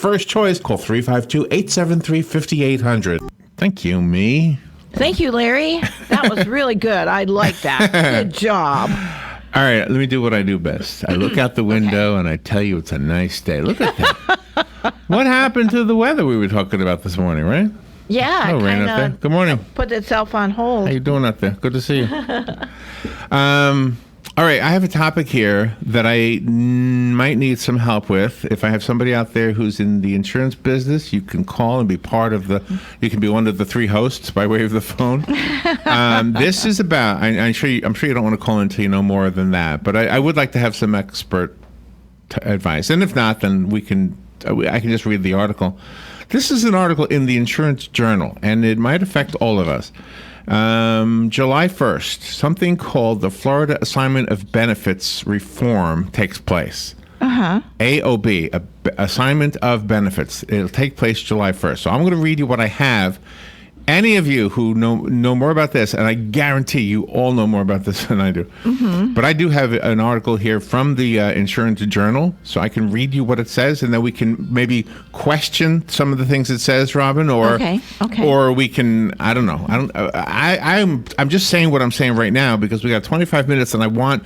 first choice. Call 352-873-5800. Thank you, me. Thank you, Larry. That was really good. I like that. Good job. All right, let me do what I do best. I look out the window and I tell you it's a nice day. Look at that. What happened to the weather we were talking about this morning, right? Yeah, Oh, it rain out there. Good morning. put itself on hold. How you doing out there? Good to see you. All right, I have a topic here that I might need some help with. If I have somebody out there who's in the insurance business, you can call and be part of the. You can be one of the three hosts by way of the phone. This is about. I'm sure you don't want to call until you know more than that. But I would like to have some expert advice, and if not, then we can. I can just read the article. This is an article in the Insurance Journal, and it might affect all of us. July 1st, something called the Florida Assignment of Benefits Reform takes place. AOB, Assignment of Benefits. It'll take place July 1st. So I'm going to read you what I have. Any of you who know more about this, and I guarantee you all know more about this than I do, but I do have an article here from the Insurance Journal, so I can read you what it says, and then we can maybe question some of the things it says, Robin, or or we can, I don't know. I'm just saying what I'm saying right now because we got 25 minutes, and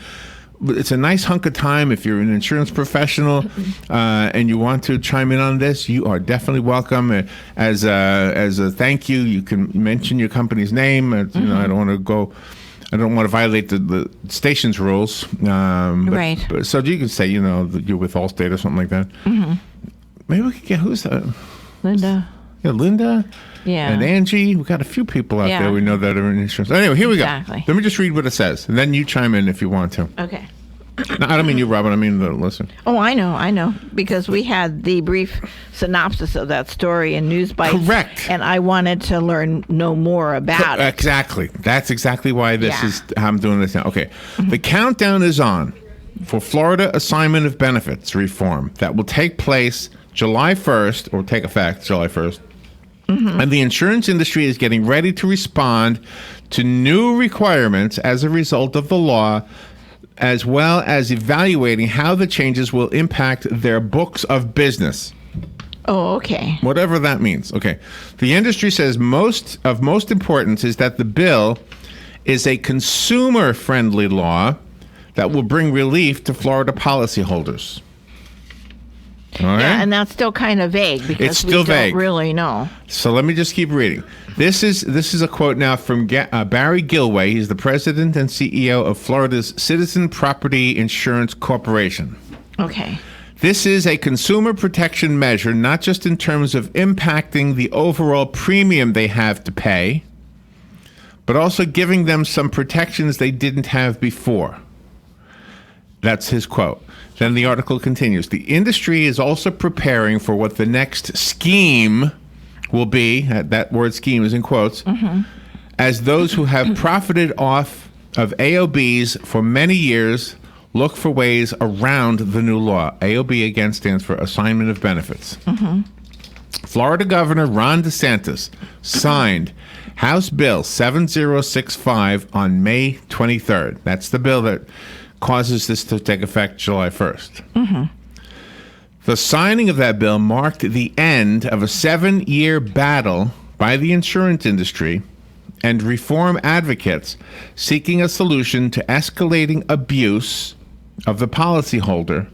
it's a nice hunk of time. If you're an insurance professional and you want to chime in on this, you are definitely welcome. As a thank you, you can mention your company's name. You know, I don't want to violate the station's rules. Right. But, so you can say, you know, that you're with Allstate or something like that. Maybe we could get who's that? Linda. Yeah, Linda. Yeah. And Angie. We've got a few people out there we know that are in insurance. Anyway, here we go. Let me just read what it says, and then you chime in if you want to. Okay. No, I don't mean you, Robin. I mean the listener. Oh, I know. Because we had the brief synopsis of that story in News Bites. Correct. And I wanted to know more about it. Exactly. That's exactly why this is how I'm doing this now. Okay. The countdown is on for Florida Assignment of Benefits Reform that will take place July 1st, or take effect July 1st. And the insurance industry is getting ready to respond to new requirements as a result of the law, as well as evaluating how the changes will impact their books of business. Oh, okay. Whatever that means. Okay. The industry says most importance is that the bill is a consumer-friendly law that will bring relief to Florida policyholders. All right? Yeah, and that's still kind of vague because we don't really know. So let me just keep reading. This is a quote now from Barry Gilway. He's the president and CEO of Florida's Citizen Property Insurance Corporation. Okay. This is a consumer protection measure, not just in terms of impacting the overall premium they have to pay, but also giving them some protections they didn't have before. That's his quote. Then the article continues. The industry is also preparing for what the next scheme will be. That word scheme is in quotes. As those who have profited off of AOBs for many years look for ways around the new law. AOB, again, stands for Assignment of Benefits. Florida Governor Ron DeSantis signed House Bill 7065 on May 23rd. That's the bill that causes this to take effect July 1st. The signing of that bill marked the end of a 7-year battle by the insurance industry and reform advocates seeking a solution to escalating abuse of the policyholder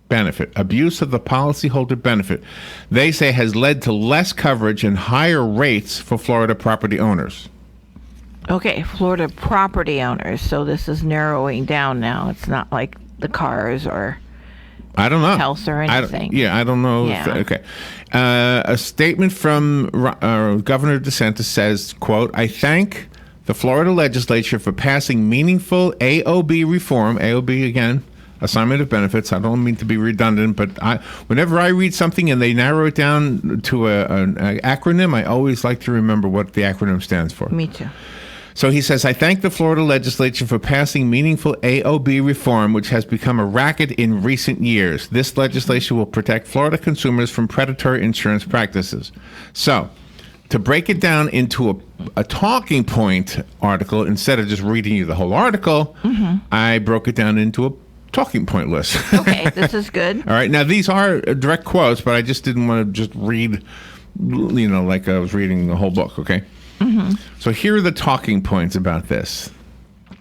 benefit. Abuse of the policyholder benefit, they say, has led to less coverage and higher rates for Florida property owners. Okay, Florida property owners. So this is narrowing down now. It's not like the cars or I don't know. Health or anything. I don't know. Okay. A statement from Governor DeSantis says, quote, I thank the Florida legislature for passing meaningful AOB reform. AOB, again, Assignment of Benefits. I don't mean to be redundant, but whenever I read something and they narrow it down to an acronym, I always like to remember what the acronym stands for. Me too. So he says, I thank the Florida legislature for passing meaningful AOB reform, which has become a racket in recent years. This legislation will protect Florida consumers from predatory insurance practices. So, to break it down into a talking point article, instead of just reading you the whole article, I broke it down into talking point list. Okay, this is good. All right. Now, these are direct quotes, but I just didn't want to just read, like I was reading the whole book, okay? Mm-hmm. So here are the talking points about this.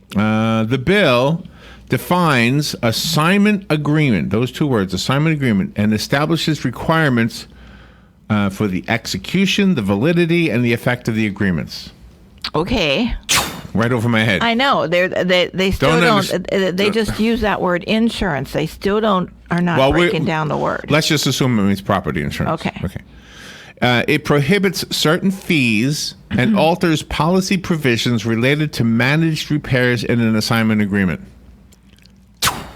The bill defines assignment agreement, those two words, assignment agreement, and establishes requirements for the execution, the validity, and the effect of the agreements. Okay. Right over my head. I know. They still Don't don't. They just use that word insurance. They still are not breaking down the word. Let's just assume it means property insurance. Okay. It prohibits certain fees and alters policy provisions related to managed repairs in an assignment agreement.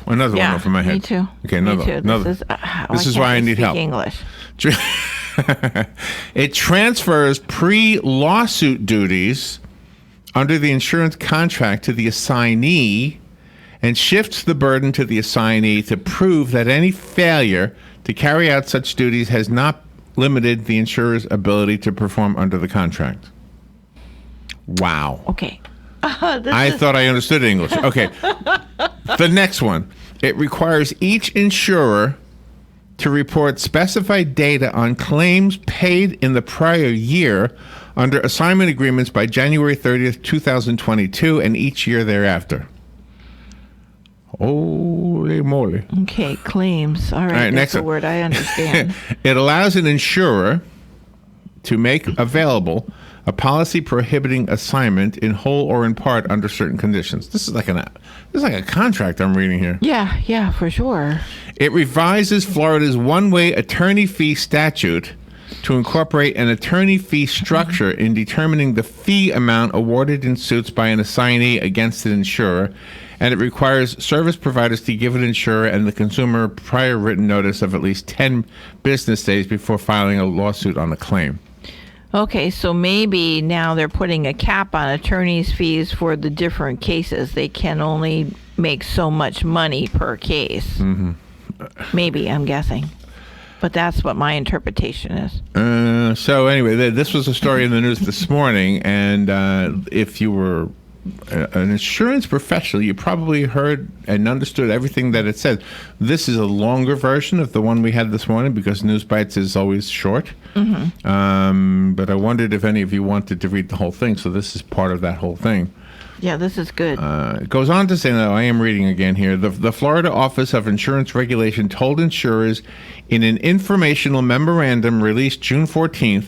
Another one over my head. Me too. Okay, Me another. too. This is why I need help. English. It transfers pre-lawsuit duties under the insurance contract to the assignee and shifts the burden to the assignee to prove that any failure to carry out such duties has not limited the insurer's ability to perform under the contract. Wow. Okay. I thought I understood English. Okay. The next one. It requires each insurer to report specified data on claims paid in the prior year under assignment agreements by January 30th, 2022, and each year thereafter. Holy moly. Okay, claims. All right, All right, that's next a one. word I understand. It allows an insurer to make available a policy prohibiting assignment in whole or in part under certain conditions. This is like a contract I'm reading here. Yeah, for sure. It revises Florida's one-way attorney fee statute to incorporate an attorney fee structure in determining the fee amount awarded in suits by an assignee against an insurer, and it requires service providers to give an insurer and the consumer prior written notice of at least 10 business days before filing a lawsuit on a claim. Okay, so maybe now they're putting a cap on attorney's fees for the different cases. They can only make so much money per case. Mm-hmm. Maybe, I'm guessing. But that's what my interpretation is. So anyway, this was a story in the news this morning, and if you were an insurance professional, you probably heard and understood everything that it said. This is a longer version of the one we had this morning because News Bites is always short. Mm-hmm. But I wondered if any of you wanted to read the whole thing, so this is part of that whole thing. Yeah, this is good. It goes on to say, though, I am reading again here, the Florida Office of Insurance Regulation told insurers in an informational memorandum released June 14th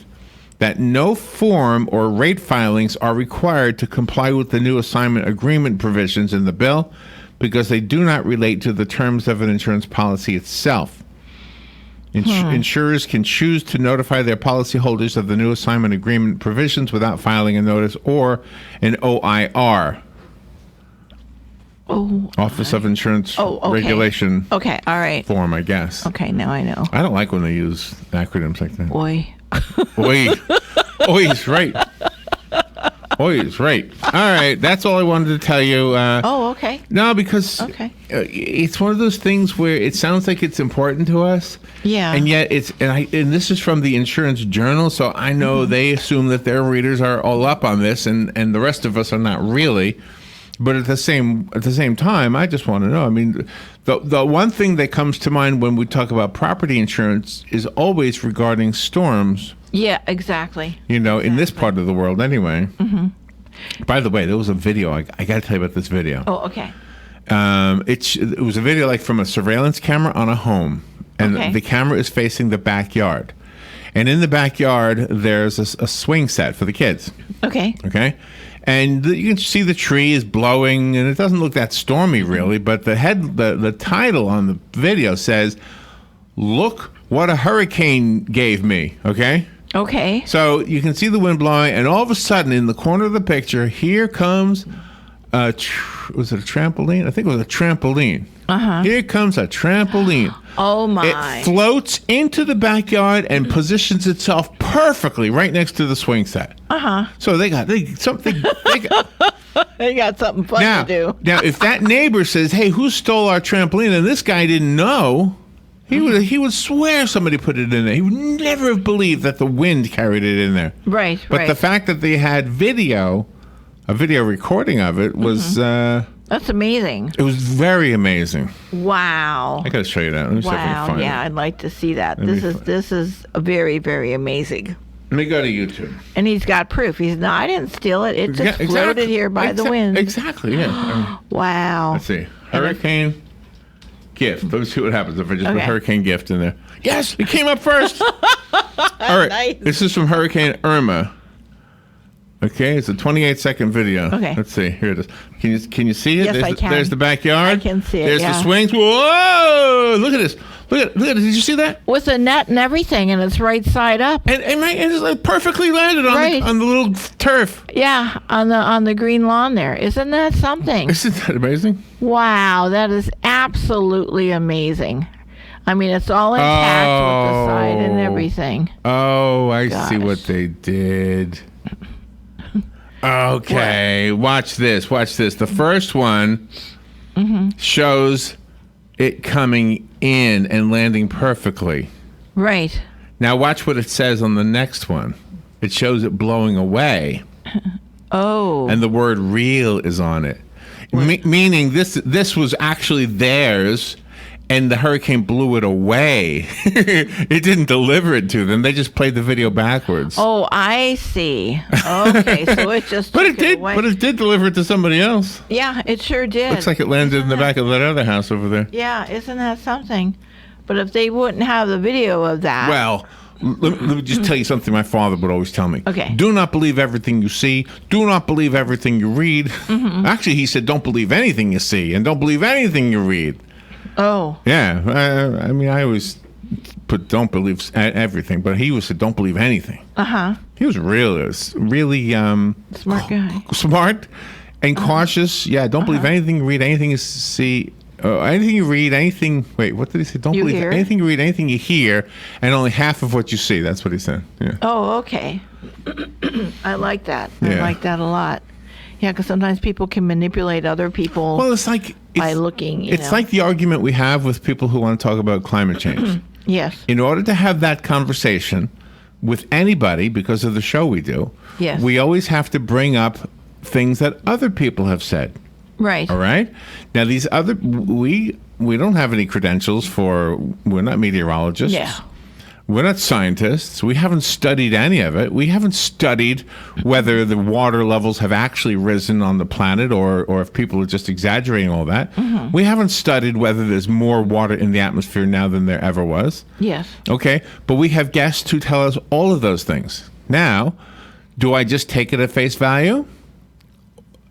that no form or rate filings are required to comply with the new assignment agreement provisions in the bill because they do not relate to the terms of an insurance policy itself. Insurers can choose to notify their policyholders of the new assignment agreement provisions without filing a notice or an OIR. Office of Insurance Regulation. Okay, all right. Form, I guess. Okay, now I know. I don't like when they use acronyms like that. Oi. Oi. Oi's right. Oi's right. All right, that's all I wanted to tell you. Okay. No, because Okay. It's one of those things where it sounds like it's important to us. Yeah. And yet and this is from the Insurance Journal, so I know they assume that their readers are all up on this, and the rest of us are not really. But at the same time, I just want to know. I mean, the one thing that comes to mind when we talk about property insurance is always regarding storms. Yeah, exactly. In this part of the world anyway. Mm-hmm. By the way, there was a video. I got to tell you about this video. Oh, okay. It was a video like from a surveillance camera on a home. And the camera is facing the backyard. And in the backyard, there's a swing set for the kids. Okay. Okay? And you can see the tree is blowing, and it doesn't look that stormy, really. But the title on the video says, "Look what a hurricane gave me." Okay? Okay. So you can see the wind blowing, and all of a sudden, in the corner of the picture, here comes was it a trampoline? I think it was a trampoline. Uh-huh. Here comes a trampoline. Oh, my. It floats into the backyard and positions itself perfectly right next to the swing set. Uh-huh. So they got something. They got something fun to do. Now, if that neighbor says, "Hey, who stole our trampoline?" and this guy didn't know, he would swear somebody put it in there. He would never have believed that the wind carried it in there. Right, But the fact that they had a video recording of it was That's amazing. It was very amazing. Wow. I got to show you that. Let me see if I can Wow. find Yeah, it. I'd like to see that. me This is a very, very amazing. Let me go to YouTube. And he's got proof. He's not. I didn't steal it. It just floated here by the wind. Exactly, yeah. Wow. Let's see. Hurricane gift. Let's see what happens if I just put Okay. hurricane gift in there. Yes, it came up first. All right. Nice. This is from Hurricane Irma. Okay, it's a 28-second video. Okay. Let's see. Here it is. Can you see it? Yes, I can. There's the backyard. I can see it, There's the yeah. swings. Whoa! Look at this. Look at it. Did you see that? With a net and everything, and it's right side up. And it's like perfectly landed on, Right. on the little turf. Yeah, on the green lawn there. Isn't that something? Isn't that amazing? Wow, that is absolutely amazing. I mean, it's all intact with the side and Oh. everything. Oh, I see Gosh. what they did. Okay, watch this. Watch this. The first one shows it coming in and landing perfectly. Right. Now watch what it says on the next one. It shows it blowing away, Oh. and the word "real" is on it, meaning this was actually theirs. And the hurricane blew it away. It didn't deliver it to them. They just played the video backwards. Oh, I see. Okay, so it just But took it did. away. But it did deliver it to somebody else. Yeah, it sure did. Looks like it landed in the back of that other house over there. Yeah, isn't that something? But if they wouldn't have the video of that. Well, let me just tell you something my father would always tell me. Okay. Do not believe everything you see. Do not believe everything you read. Actually, he said, don't believe anything you see, and don't believe anything you read. Oh, Yeah. I mean, I always put don't believe everything, but he said don't believe anything. He was really smart guy. smart and cautious. Yeah, don't believe anything you read, anything you see, anything you read, anything. Wait, what did he say? Don't You believe hear? anything you read, anything you hear, and only half of what you see. That's what he said. Yeah. Oh, okay. I like that. I Yeah. like that a lot. Yeah, because sometimes people can manipulate other people Well, it's like by looking. It's like the argument we have with people who want to talk about climate change. Yes. In order to have that conversation with anybody, because of the show we do, Yes. we always have to bring up things that other people have said. Right. All right. Now these other we don't have any credentials for. We're not meteorologists. Yeah. We're not scientists. We haven't studied any of it. We haven't studied whether the water levels have actually risen on the planet or if people are just exaggerating all that. We haven't studied whether there's more water in the atmosphere now than there ever was. Yes. Okay. But we have guests who tell us all of those things. Now, do I just take it at face value?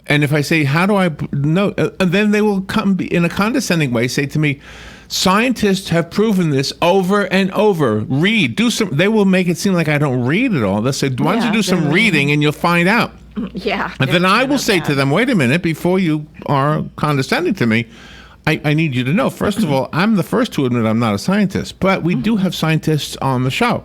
And if I say, how do I know? And then they will come in a condescending way, say to me, scientists have proven this over and over. Read, do some. They will make it seem like I don't read at all. They'll say, why don't Yeah, you do some they're- reading and you'll find out. Yeah. And then I will say to them, wait a minute, before you are condescending to me, I need you to know, first of all, I'm the first to admit I'm not a scientist, but we do have scientists on the show.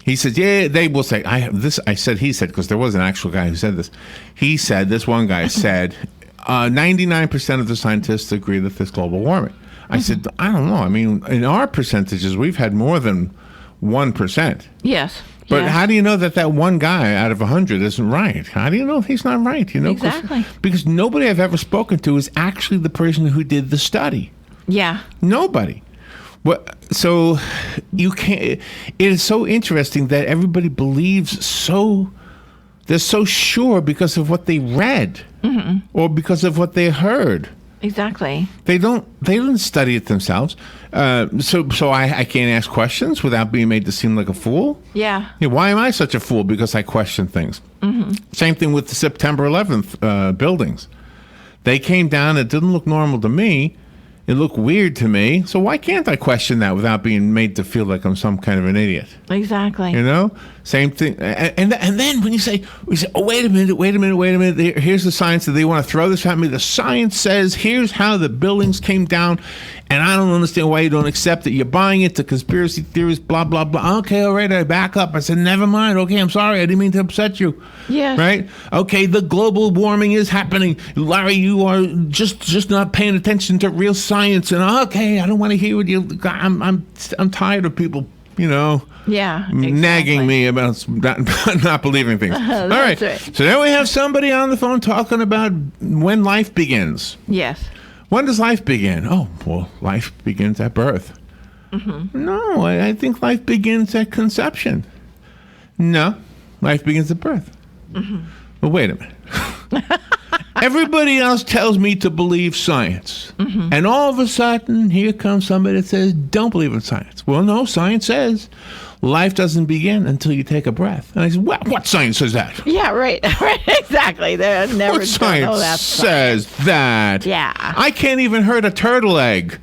He says, yeah, they will say, I have this. I said, he said, because there was an actual guy who said this. He said, this one guy said, 99% of the scientists agree that there's global warming. I said, I don't know. I mean, in our percentages, we've had more than 1%. Yes. But yes. how do you know that that one guy out of 100 isn't right? How do you know he's not right? You know, 'cause- Exactly. because nobody I've ever spoken to is actually the person who did the study. Yeah. Nobody. So you can't. It is so interesting that everybody believes so. They're so sure because of what they read, or because of what they heard. Exactly. They didn't study it themselves. So I can't ask questions without being made to seem like a fool. Yeah. Yeah, why am I such a fool? Because I question things. Same thing with the September 11th buildings. They came down. It didn't look normal to me. It looked weird to me. So why can't I question that without being made to feel like I'm some kind of an idiot? Exactly. You know, same thing. And then when we say, oh, wait a minute. Here's the science that they want to throw this at me. The science says here's how the buildings came down, and I don't understand why you don't accept it. You're buying it to conspiracy theories, blah blah blah. Okay, all right, I back up. I said, never mind. Okay, I'm sorry. I didn't mean to upset you. Yes. Right. Okay, the global warming is happening. Larry, you are just not paying attention to real science. And okay, I don't want to hear what you. I'm tired of people Yeah. nagging me about not believing things. All right. right. So now we have somebody on the phone talking about when life begins. Yes. When does life begin? Oh, well, life begins at birth. No, I think life begins at conception. No, life begins at birth. Well, wait a minute. Everybody else tells me to believe science. And all of a sudden, here comes somebody that says, don't believe in science. Well, no, science says life doesn't begin until you take a breath. And I said, what science says that? Yeah, right. Right, exactly. They're never What science says that? Yeah. I can't even hurt a turtle egg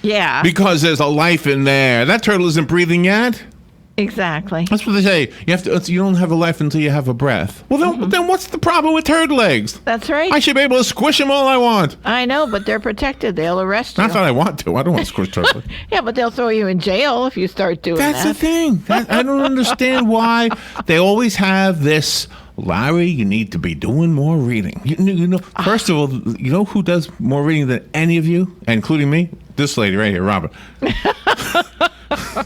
Yeah. because there's a life in there. That turtle isn't breathing yet. Exactly. That's what they say. You don't have a life until you have a breath. Well, then what's the problem with turtle eggs? That's right. I should be able to squish them all I want. I know, but they're protected. They'll arrest you. Not that I want to. I don't want to squish turtles. Yeah, but they'll throw you in jail if you start doing That's the that. thing. I don't understand why they always have this. Larry, you need to be doing more reading. You know. First of all, you know who does more reading than any of you, including me? This lady right here, Robin.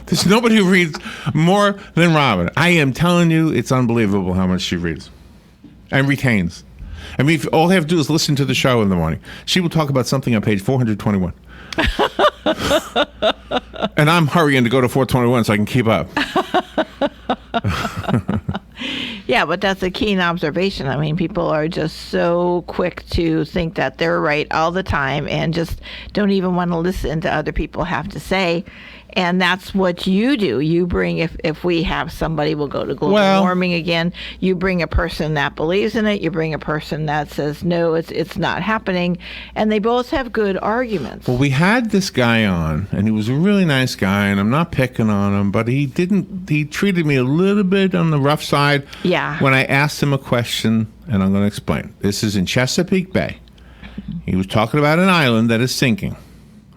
There's nobody who reads more than Robin. I am telling you, it's unbelievable how much she reads and retains. I mean, all I have to do is listen to the show in the morning. She will talk about something on page 421. And I'm hurrying to go to 421 so I can keep up. Yeah, but that's a keen observation. I mean, people are just so quick to think that they're right all the time and just don't even want to listen to other people have to say. And that's what you do. You bring, if we have somebody, we'll go to global warming again. You bring a person that believes in it. You bring a person that says, no, it's not happening. And they both have good arguments. Well, we had this guy on, and he was a really nice guy, and I'm not picking on him, but he treated me a little bit on the rough side. Yeah. When I asked him a question, and I'm going to explain. This is in Chesapeake Bay. He was talking about an island that is sinking,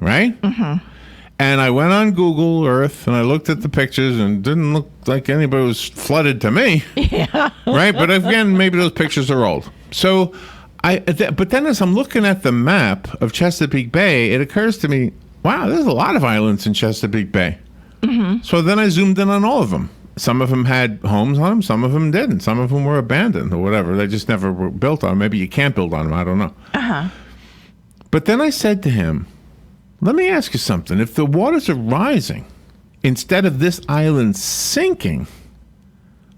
right? Mm-hmm. And I went on Google Earth and I looked at the pictures and it didn't look like anybody was flooded to me. Yeah. Right? But again, maybe those pictures are old. So but then as I'm looking at the map of Chesapeake Bay, it occurs to me, wow, there's a lot of islands in Chesapeake Bay. Mm-hmm. So then I zoomed in on all of them. Some of them had homes on them. Some of them didn't. Some of them were abandoned or whatever. They just never were built on. Maybe you can't build on them. I don't know. Uh-huh. But then I said to him, let me ask you something. If the waters are rising instead of this island sinking,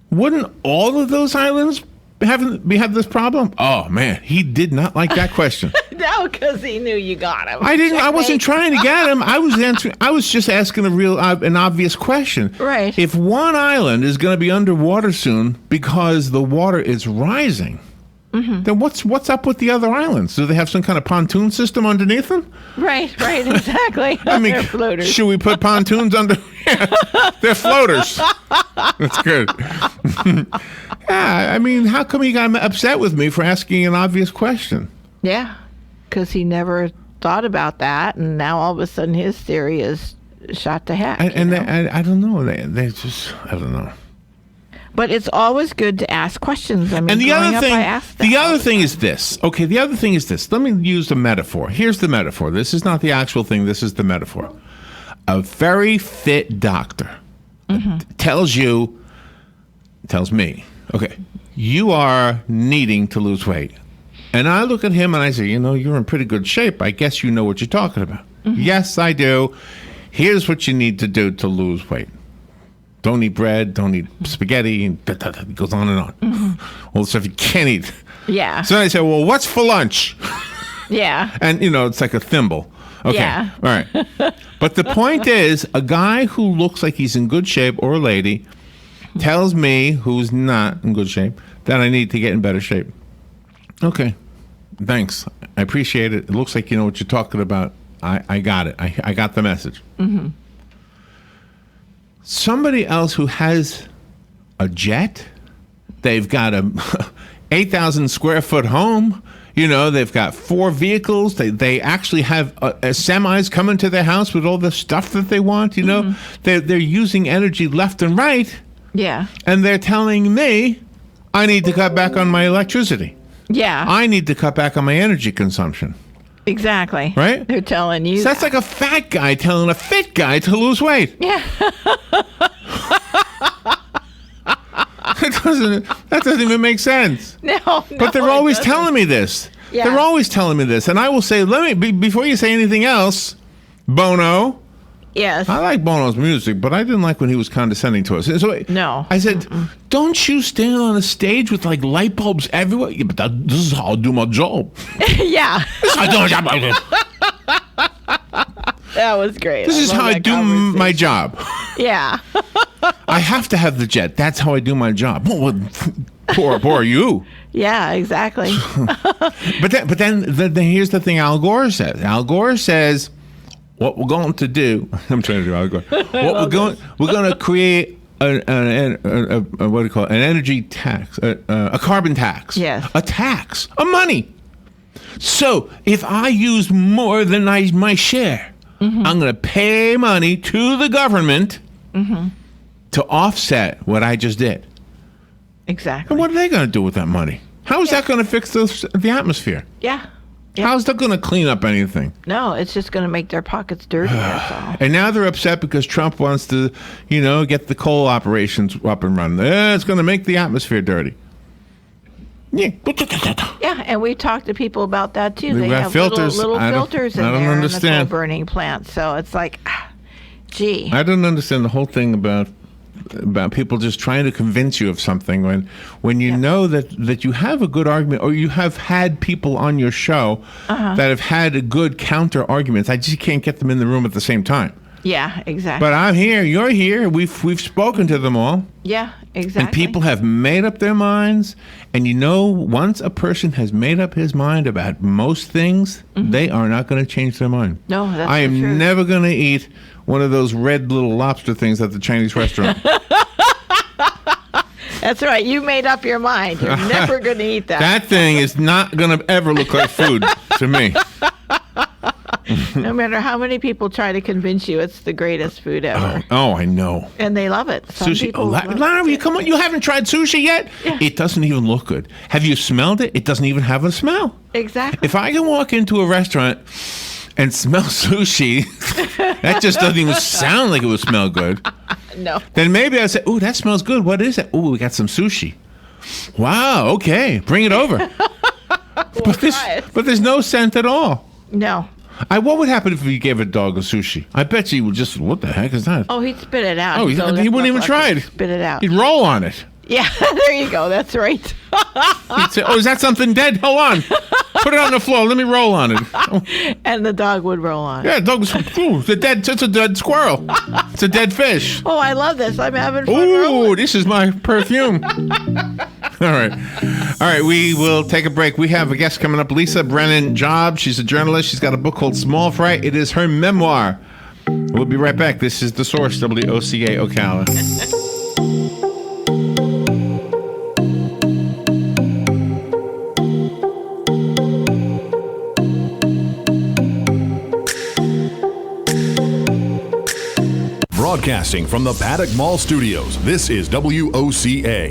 wouldn't all of those islands have this problem? Oh, man, he did not like that question. No, because he knew you got him. I wasn't trying to get him. I was just asking an obvious question. Right. If one island is going to be underwater soon because the water is rising, then what's up with the other islands? Do they have some kind of pontoon system underneath them? Right, exactly. I mean, They're floaters. should we put pontoons under? Yeah, they're floaters. That's good. Yeah, I mean, how come he got upset with me for asking an obvious question? Yeah, because he never thought about that, and now all of a sudden his theory is shot to heck. I don't know. They just, I don't know. But it's always good to ask questions. I mean, and the other thing, I asked the other thing is this. Okay, the other thing is this. Let me use the metaphor. Here's the metaphor. This is not the actual thing. This is the metaphor. A very fit doctor tells me, okay, you are needing to lose weight. And I look at him and I say, you're in pretty good shape. I guess you know what you're talking about. Mm-hmm. Yes, I do. Here's what you need to do to lose weight. Don't eat bread, don't eat spaghetti, and it goes on and on. Mm-hmm. All the stuff you can't eat. Yeah. So I say, well, what's for lunch? Yeah. And, it's like a thimble. Okay. Yeah. All right. But the point is, a guy who looks like he's in good shape, or a lady, tells me, who's not in good shape, that I need to get in better shape. Okay. Thanks. I appreciate it. It looks like you know what you're talking about. I got it. I got the message. Mm-hmm. Somebody else who has a jet, they've got a 8,000 square foot home, they've got 4 vehicles, they actually have semis coming to their house with all the stuff that they want, they're using energy left and right. Yeah. And they're telling me I need to cut back on my electricity. Yeah. I need to cut back on my energy consumption. Exactly. Right? They're telling you. So that's like a fat guy telling a fit guy to lose weight. Yeah. That doesn't even make sense. No. But they're always telling me this. Yeah. They're always telling me this. And I will say, before you say anything else, Bono, Yes. I like Bono's music, but I didn't like when he was condescending to us. So No. I said, don't you stand on a stage with like light bulbs everywhere? Yeah, but this is how I do my job. Yeah. This is how I do my job. That was great. This is love how I that do my conversation. job. Yeah. I have to have the jet. That's how I do my job. Well, poor you. Yeah, exactly. But then here's the thing Al Gore says. Al Gore says, what we're going to do, I'm trying to do Al Gore. We're going to create what do you call it? An energy tax, a carbon tax. Yes. A tax, a money. So if I use more than my share, I'm going to pay money to the government to offset what I just did. Exactly. And what are they going to do with that money? How is that going to fix the atmosphere? Yeah. How's that going to clean up anything? No, it's just going to make their pockets dirty. That's all. And now they're upset because Trump wants to, get the coal operations up and running. It's going to make the atmosphere dirty. Yeah. Yeah, and we talked to people about that too. They've They got have filters. little filters in I don't there understand. in the coal burning plants. So it's like, gee. I don't understand the whole thing about people just trying to convince you of something when you know that you have a good argument, or you have had people on your show that have had a good counter arguments. I just can't get them in the room at the same time. Yeah, exactly. But I'm here, you're here. We've spoken to them all. Yeah, exactly. And people have made up their minds. And once a person has made up his mind about most things, they are not going to change their mind. No, that's I am the truth. never going to eat one of those red little lobster things at the Chinese restaurant. That's right. You made up your mind. You're never going to eat that. That thing is not going to ever look like food to me. No matter how many people try to convince you it's the greatest food ever. Oh, I know. And they love it. Some Sushi. people love it. Larry, come on. You haven't tried sushi yet? Yeah. It doesn't even look good. Have you smelled it? It doesn't even have a smell. Exactly. If I can walk into a restaurant and smell sushi, that just doesn't even sound like it would smell good. No. Then maybe I say, ooh, that smells good. What is it? Ooh, we got some sushi. Wow, okay. Bring it over. Try it. But there's no scent at all. No. What would happen if you gave a dog a sushi? I bet you would just, what the heck is that? Oh, he'd spit it out. Oh, He'd go, he wouldn't even "Look, try look, it. Spit it out. He'd roll on it. Yeah, there you go. That's right. He'd say, oh, is that something dead? Hold on. Put it on the floor. Let me roll on it. Oh, And the dog would roll on it. yeah, dog was, ooh, it's a dead squirrel. It's a dead fish. Oh, I love this. I'm having fun Ooh, rolling. this is my perfume. All right. We will take a break. We have a guest coming up, Lisa Brennan Job. She's a journalist. She's got a book called Small Fry. It is her memoir. We'll be right back. This is The Source, WOCA Ocala. Broadcasting from the Paddock Mall Studios, this is WOCA.